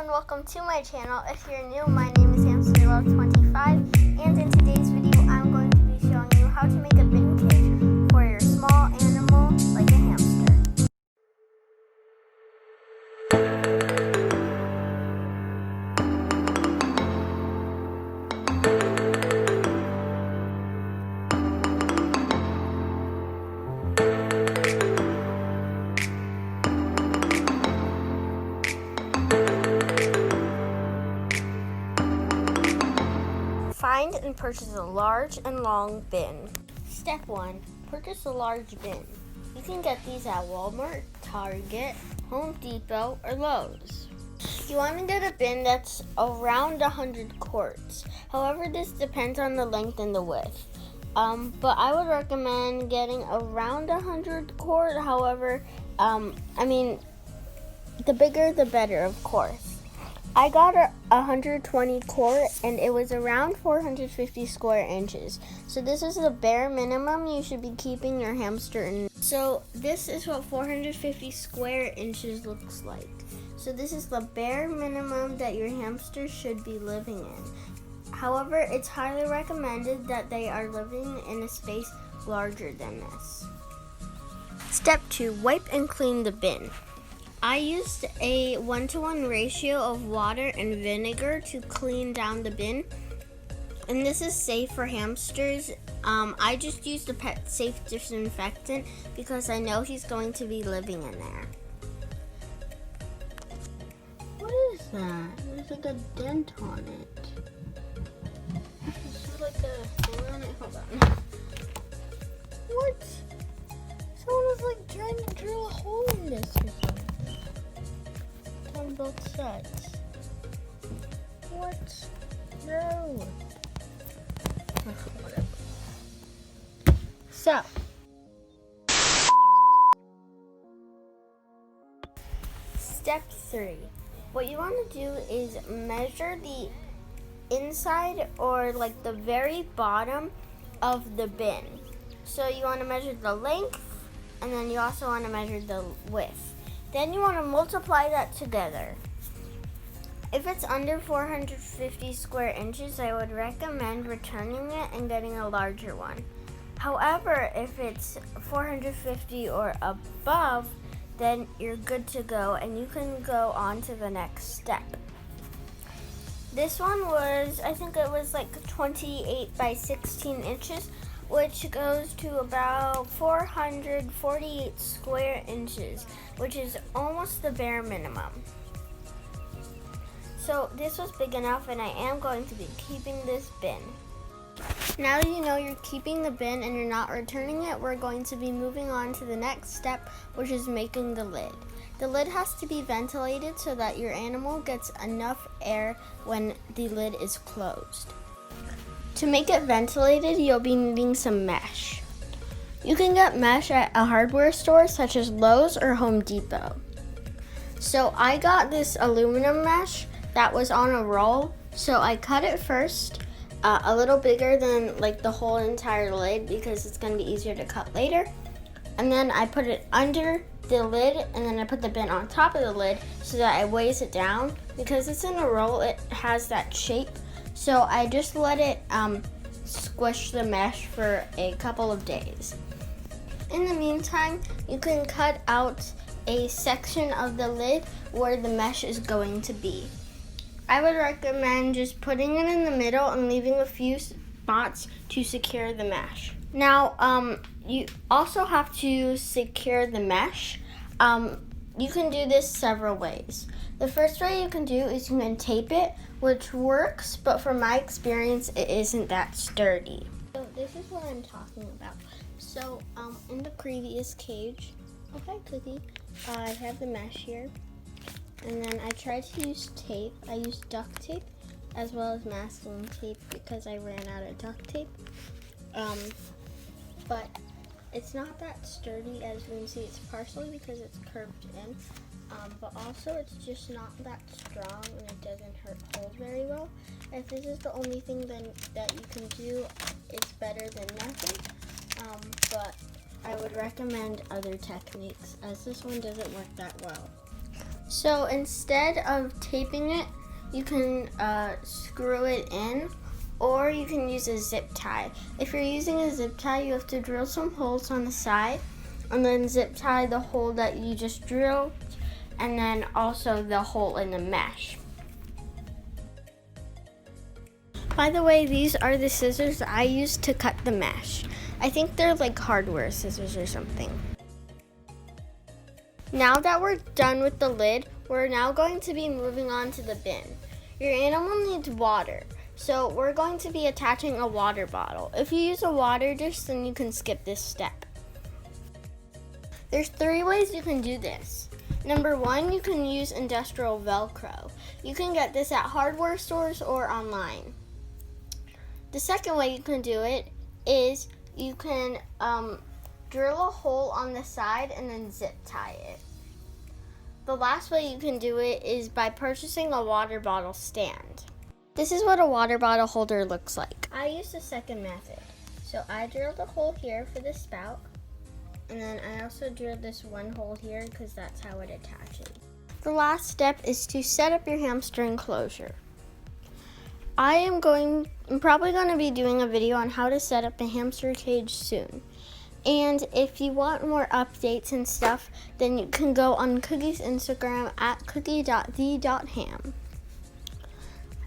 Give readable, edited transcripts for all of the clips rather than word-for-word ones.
and welcome to my channel. If you're new, my name is HamsterLove25, and in today's video I'm going to be showing you how to make a bin cage for your small animal like a hamster. Find and purchase a large and long bin. Step 1. Purchase a large bin. You can get these at Walmart, Target, Home Depot, or Lowe's. You want to get a bin that's around 100 quarts. However, this depends on the length and the width. But I would recommend getting around 100 quart. However, the bigger the better, of course. I got a 120 quart and it was around 450 square inches. So this is the bare minimum you should be keeping your hamster in. So this is what 450 square inches looks like. So this is the bare minimum that your hamster should be living in. However, it's highly recommended that they are living in a space larger than this. Step 2. Wipe and clean the bin. I used a 1-to-1 ratio of water and vinegar to clean down the bin, and this is safe for hamsters. I just used a pet safe disinfectant because I know he's going to be living in there. What is that? There's like a dent on it. This is like hold on. What? Someone was like trying to drill a hole in this or something. On both sides. What? No. Whatever. So. Step 3. What you want to do is measure the inside or like the very bottom of the bin. So you want to measure the length and then you also want to measure the width. Then you want to multiply that together. If it's under 450 square inches, I would recommend returning it and getting a larger one. However, if it's 450 or above, then you're good to go and you can go on to the next step. This one was, I think it was like 28 by 16 inches, which goes to about 448 square inches, which is almost the bare minimum. So this was big enough and I am going to be keeping this bin. Now that you know you're keeping the bin and you're not returning it, we're going to be moving on to the next step, which is making the lid. The lid has to be ventilated so that your animal gets enough air when the lid is closed. To make it ventilated, you'll be needing some mesh. You can get mesh at a hardware store such as Lowe's or Home Depot. So I got this aluminum mesh that was on a roll, so I cut it first, a little bigger than like the whole entire lid because it's going to be easier to cut later. And then I put it under the lid and then I put the bin on top of the lid so that I weighs it down. Because it's in a roll, it has that shape. So I just let it squish the mesh for a couple of days. In the meantime, you can cut out a section of the lid where the mesh is going to be. I would recommend just putting it in the middle and leaving a few spots to secure the mesh. Now, you also have to secure the mesh. You can do this several ways. The first way you can do is you can tape it, which works, but from my experience, it isn't that sturdy. So this is what I'm talking about. So in the previous cage, okay, Cookie, I have the mesh here, and then I tried to use tape. I used duct tape as well as masking tape because I ran out of duct tape. But it's not that sturdy, as you can see. It's partially because it's curved in. But also it's just not that strong and it doesn't hold very well. If this is the only thing then that you can do, it's better than nothing. But I would recommend other techniques as this one doesn't work that well. So instead of taping it, you can screw it in, or you can use a zip tie. If you're using a zip tie, you have to drill some holes on the side and then zip tie the hole that you just drilled, and then also the hole in the mesh. By the way, these are the scissors I used to cut the mesh. I think they're like hardware scissors or something. Now that we're done with the lid, we're now going to be moving on to the bin. Your animal needs water, so we're going to be attaching a water bottle. If you use a water dish, then you can skip this step. There's 3 ways you can do this. Number 1, you can use industrial Velcro. You can get this at hardware stores or online. The second way you can do it is you can drill a hole on the side and then zip tie it. The last way you can do it is by purchasing a water bottle stand. This is what a water bottle holder looks like. I used the second method. So I drilled a hole here for the spout, and then I also drilled this one hole here because that's how it attaches. The last step is to set up your hamster enclosure. I'm probably going to be doing a video on how to set up a hamster cage soon. And if you want more updates and stuff, then you can go on Cookie's Instagram at Cookie.the.ham.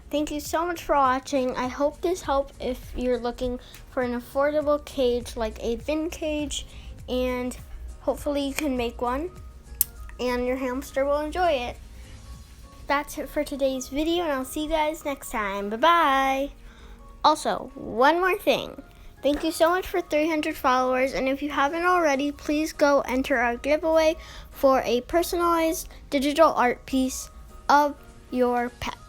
Thank you so much for watching. I hope this helped if you're looking for an affordable cage like a bin cage, and hopefully you can make one and your hamster will enjoy it. That's it for today's video, and I'll see you guys next time. Bye-bye. Also, one more thing. Thank you so much for 300 followers, and if you haven't already, please go enter our giveaway for a personalized digital art piece of your pet.